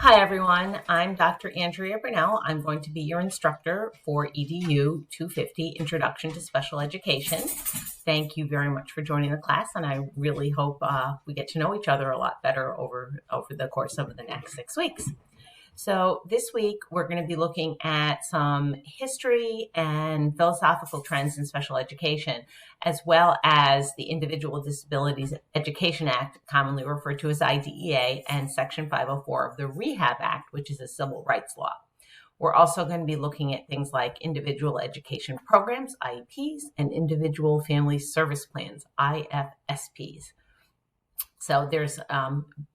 Hi everyone, I'm Dr. Andrea Brunell. I'm going to be your instructor for EDU250 Introduction to Special Education. Thank you very much for joining the class, and I really hope we get to know each other a lot better over the course of the next 6 weeks. So this week, we're going to be looking at some history and philosophical trends in special education, as well as the Individual Disabilities Education Act, commonly referred to as IDEA, and Section 504 of the Rehab Act, which is a civil rights law. We're also going to be looking at things like individual education programs, IEPs, and individual family service plans, IFSPs. So there's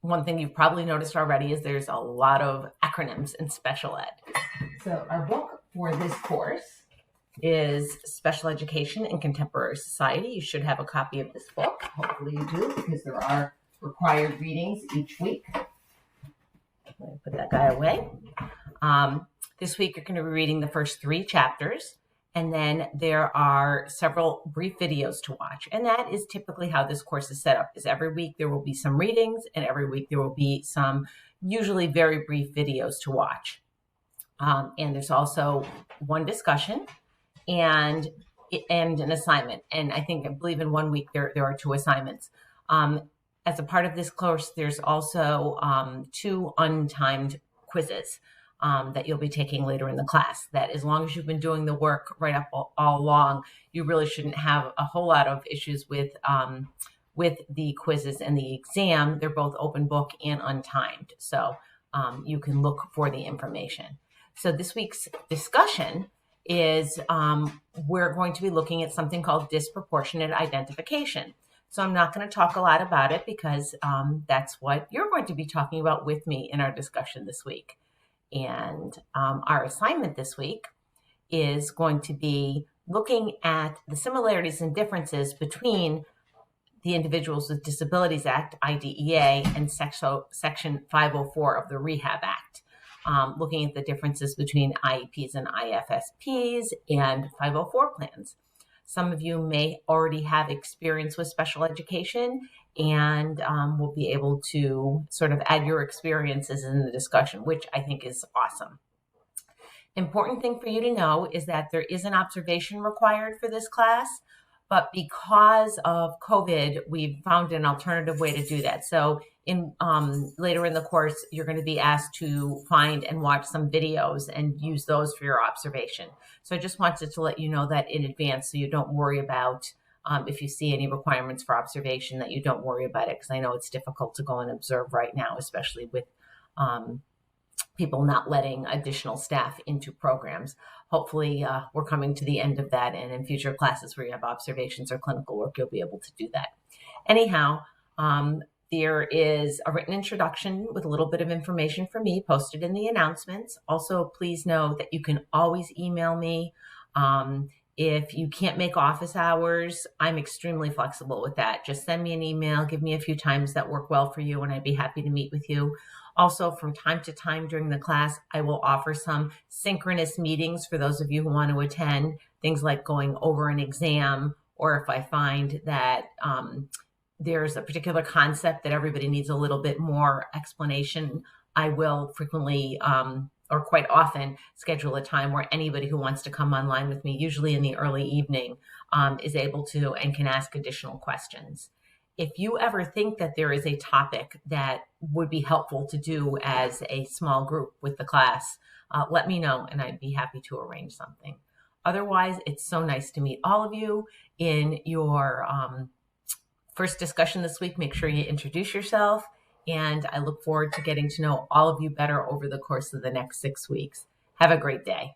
one thing you've probably noticed already is there's a lot of acronyms in special ed. So our book for this course is Special Education in Contemporary Society. You should have a copy of this book. Hopefully you do, because there are required readings each week. Let me put that guy away. This week you're going to be reading the first 3 chapters. And then there are several brief videos to watch. And that is typically how this course is set up, is every week there will be some readings and every week there will be some usually very brief videos to watch. And there's also one discussion and an assignment. And I believe in 1 week there are 2 assignments. As a part of this course, there's also 2 untimed quizzes that you'll be taking later in the class. That as long as you've been doing the work right up all along, you really shouldn't have a whole lot of issues with the quizzes and the exam. They're both open book and untimed, so you can look for the information. So this week's discussion is we're going to be looking at something called disproportionate identification. So I'm not going to talk a lot about it because that's what you're going to be talking about with me in our discussion this week. And our assignment this week is going to be looking at the similarities and differences between the Individuals with Disabilities Act, IDEA, and Section 504 of the Rehab Act, looking at the differences between IEPs and IFSPs and 504 plans. Some of you may already have experience with special education and will be able to sort of add your experiences in the discussion, which I think is awesome. Important thing for you to know is that there is an observation required for this class, but because of COVID, we've found an alternative way to do that. So later in the course, you're going to be asked to find and watch some videos and use those for your observation. So I just wanted to let you know that in advance so you don't worry about if you see any requirements for observation, that you don't worry about it, because I know it's difficult to go and observe right now, especially with people not letting additional staff into programs. Hopefully we're coming to the end of that, and in future classes where you have observations or clinical work, you'll be able to do that. Anyhow, there is a written introduction with a little bit of information for me posted in the announcements. Also, please know that you can always email me. If you can't make office hours, I'm extremely flexible with that. Just send me an email, give me a few times that work well for you, and I'd be happy to meet with you. Also, from time to time during the class, I will offer some synchronous meetings for those of you who want to attend, things like going over an exam, or if I find that there's a particular concept that everybody needs a little bit more explanation, I will frequently or quite often schedule a time where anybody who wants to come online with me, usually in the early evening, is able to and can ask additional questions. If you ever think that there is a topic that would be helpful to do as a small group with the class, let me know and I'd be happy to arrange something. Otherwise, it's so nice to meet all of you. In your first discussion this week, make sure you introduce yourself. And I look forward to getting to know all of you better over the course of the next 6 weeks. Have a great day.